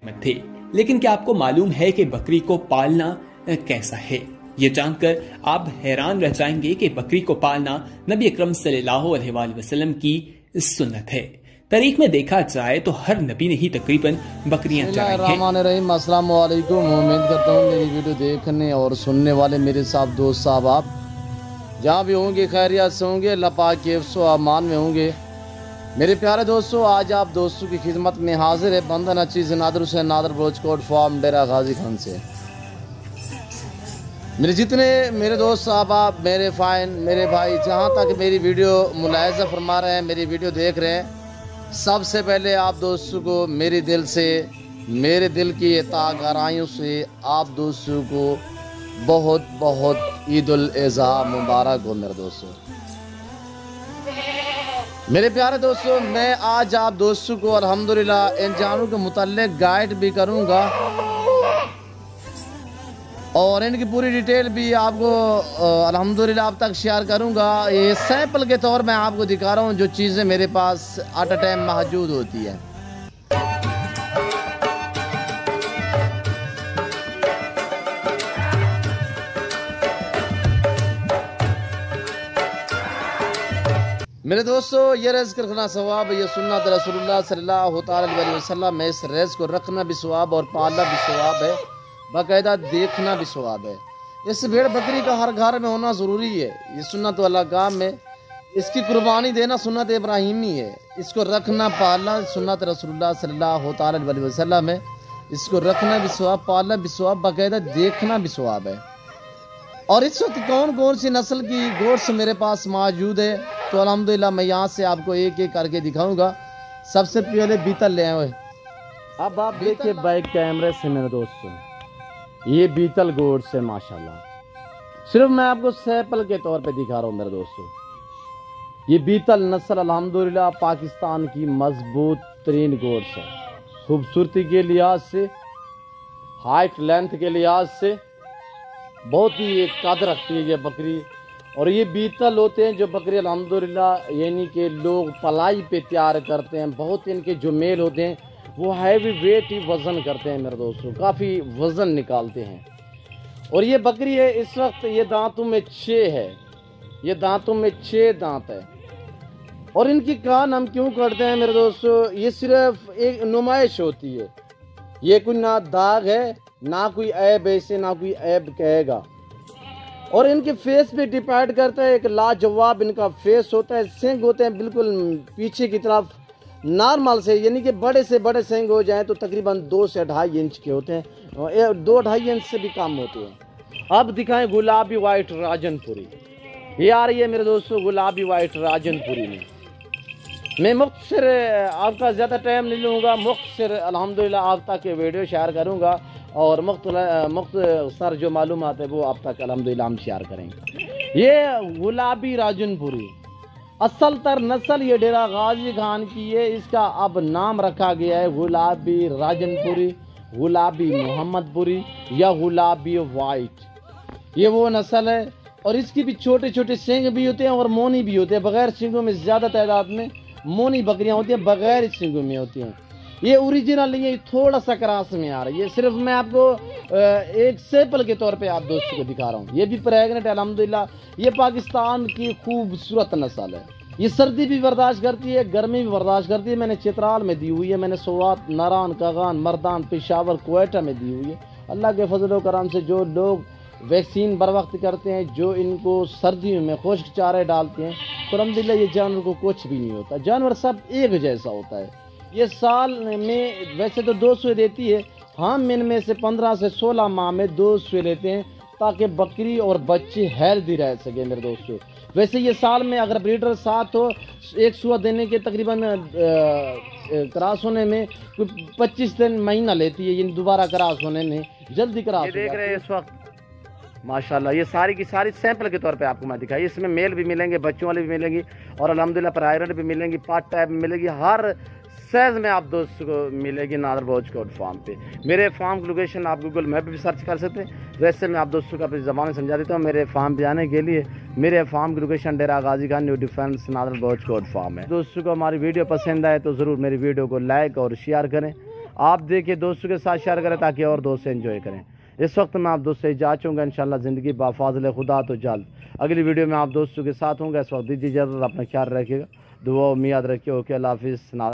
हिकमत थे। लेकिन क्या आपको मालूम है कि बकरी को पालना कैसा है? ये जानकर आप हैरान रह जाएंगे कि बकरी को पालना नबी अकरम सल्लल्लाहु अलैहि वसल्लम की सुन्नत है। तारीख में देखा जाए तो हर नबी ने ही तकरीबन बकरियां चराई हैं। अस्सलाम वालेकुम। उम्मीद करता हूँ मेरी वीडियो देखने और सुनने वाले मेरे साथ दोस्त साहब आप जहाँ भी होंगे खैरियत से होंगे, अल्लाह पाक के हिफ्ज़ व अमान में होंगे। मेरे प्यारे दोस्तों, आज आप दोस्तों की खिदमत में हाजिर है बंदन अचीज़ नादर हुसैन नादर बलोचकोट फार्म डेरा गाजी खान से। मेरे जितने मेरे दोस्त साहब आप मेरे फ़ाइन मेरे भाई जहाँ तक मेरी वीडियो मुलाहिज़ा फरमा रहे हैं, मेरी वीडियो देख रहे हैं, सबसे पहले आप दोस्तों को मेरे दिल से, मेरे दिल की गहराइयों से आप दोस्तों को बहुत बहुत ईद उल अज़हा मुबारक हो। मेरे दोस्तों, मेरे प्यारे दोस्तों, मैं आज आप दोस्तों को अल्हम्दुलिल्लाह इन जानवरों के मुताल्लिक गाइड भी करूंगा और इनकी पूरी डिटेल भी आपको अल्हम्दुलिल्लाह आप तक शेयर करूंगा। ये सैंपल के तौर में आपको दिखा रहा हूं जो चीज़ें मेरे पास एट अ टाइम मौजूद होती है। मेरे दोस्तों, ये रिज़्क़ रखना सवाब, ये सुन्नत रसूलुल्लाह सल्लल्लाहु अलैहि वसल्लम में इस रिज़्क़ को रखना भी सवाब और पालना भी सवाब है, बाकायदा देखना भी सवाब है। इस भेड़ बकरी का हर घर में होना ज़रूरी है। ये सुन्नत वाला काम है, इसकी कुर्बानी देना सुन्नत इब्राहिमी है। इसको रखना पालना सुन्नत रसूलुल्लाह सल्लल्लाहु अलैहि वसल्लम है। इसको रखना भी सवाब, पालना भी सवाब, बाकायदा देखना भी सवाब है। और इस वक्त कौन कौन सी नस्ल की गोश्त मेरे पास मौजूद है तो अल्हम्दुलिल्लाह मैं यहाँ से आपको एक एक करके दिखाऊंगा। सबसे पहले बीतल ले आए। अब आप देखिए बैक कैमरे से मेरे दोस्तों, ये बीतल गोश्त है माशाल्लाह। सिर्फ मैं आपको सैंपल के तौर पे दिखा रहा हूँ मेरे दोस्तों। ये बीतल नस्ल अल्हम्दुलिल्लाह पाकिस्तान की मजबूत तरीन गोश्त है। खूबसूरती के लिहाज से, हाइट लेंथ के लिहाज से बहुत ही कदर रखती है ये बकरी। और ये बीतल होते हैं जो बकरी अल्हम्दुलिल्लाह यानी कि लोग पलाई पे तैयार करते हैं। बहुत इनके जो मेल होते हैं वो हैवी वेट ही वज़न करते हैं मेरे दोस्तों, काफ़ी वज़न निकालते हैं। और ये बकरी है इस वक्त ये दांतों में 6 है, ये दांतों में 6 दांत है। और इनकी कान हम क्यों करते हैं मेरे दोस्तों, ये सिर्फ एक नुमाइश होती है। ये कोई ना दाग है ना कोई ऐब, ऐसे ना कोई ऐब कहेगा। और इनके फेस पे डिपेंड करता है, एक लाजवाब इनका फेस होता है। सिंग होते हैं बिल्कुल पीछे की तरफ नॉर्मल से, यानी कि बड़े से बड़े सिंग हो जाएं तो तकरीबन 2 से 2.5 इंच के होते हैं, 2-2.5 इंच से भी कम होते हैं। अब दिखाएं गुलाबी वाइट राजनपुरी। ये आ रही है मेरे दोस्तों गुलाबी वाइट राजनपुरी में। मैं मुख्तसर आपका ज़्यादा टाइम नहीं लूँगा, मुख्तसर अल्हम्दुलिल्लाह आप तक ये वीडियो शेयर करूँगा और मुख्तसर जो मालूमात है वो आप तक अल्हम्दुलिल्लाह हम शेयर करेंगे। ये गुलाबी राजनपुरी असल तर नस्ल ये डेरा गाजी खान की है। इसका अब नाम रखा गया है गुलाबी राजनपुरी, गुलाबी मोहम्मदपुरी या गुलाबी वाइट। ये वो नस्ल है। और इसकी भी छोटे छोटे सींग भी होते हैं और मोनी भी होते हैं। बगैर सींगों में ज़्यादा तादाद में मोनी बकरियां होती हैं, बगैर सींगों में होती हैं। ये ओरिजिनल नहीं है, ये थोड़ा सा क्रॉस में आ रहा है। ये सिर्फ मैं आपको एक सैंपल के तौर पे आप दोस्तों को दिखा रहा हूँ। ये भी प्रेग्नेंट है अल्हम्दुलिल्लाह। ये पाकिस्तान की खूबसूरत नस्ल है। ये सर्दी भी बर्दाश्त करती है, गर्मी भी बर्दाश्त करती है। मैंने चित्राल में दी हुई है, मैंने सोवात, नारान, कागान, मर्दान, पेशावर, क्वेटा में दी हुई है। अल्लाह के फजल करम से जो लोग वैक्सीन बर वक्त करते हैं, जो इनको सर्दियों में खुश्क चारे डालते हैं, तो अल्हम्दुलिल्लाह ये जानवर को कुछ भी नहीं होता। जानवर सब एक जैसा होता है। ये साल में वैसे तो 2 सुई देती है, हम इनमें से 15 से 16 माह में 2 सुई लेते हैं ताकि बकरी और बच्चे हेल्दी रह सके मेरे दोस्तों। वैसे ये साल में अगर ब्रीडर साथ हो, एक सुआ देने के तकरीबन क्रॉस होने में 25 दिन महीना लेती है। ये दोबारा क्रॉस होने में जल्दी क्रॉस देख रहे हैं इस वक्त माशाल्लाह। ये सारी की सारी सैंपल के तौर पे आपको मैं दिखाई। इसमें मेल भी मिलेंगे, बच्चों वाले भी मिलेंगी और अल्हम्दुलिल्लाह प्राइवेट भी मिलेंगी, पार्ट टाइप भी मिलेगी। हर साइज में आप दोस्तों को मिलेगी नादर बलोचकोट फार्म पे। मेरे फार्म की लोकेशन आप गूगल मैप पे भी सर्च कर सकते हैं। वैसे मैं आप दोस्तों को अपनी ज़बान में समझा देता हूँ। मेरे फार्म पे आने के लिए मेरे फार्म की location Dera Ghazi Khan new defence Nadir Balochkot farm है। दोस्तों को हमारी वीडियो पसंद आए तो ज़रूर मेरी वीडियो को लाइक और शेयर करें। आप देखिए, दोस्तों के साथ शेयर करें ताकि और दोस्त एंजॉय करें। इस वक्त मैं आप दोस्तों से इजाज़त चाहूँगा, इंशाल्लाह ज़िंदगी बाफाज़िल खुदा तो जल्द अगली वीडियो में आप दोस्तों के साथ होंगे। इस वक्त दीजिए इजाज़त, अपना ख्याल रखिएगा, दुआ में याद रखिए। ओके, अल्लाह हाफिज़।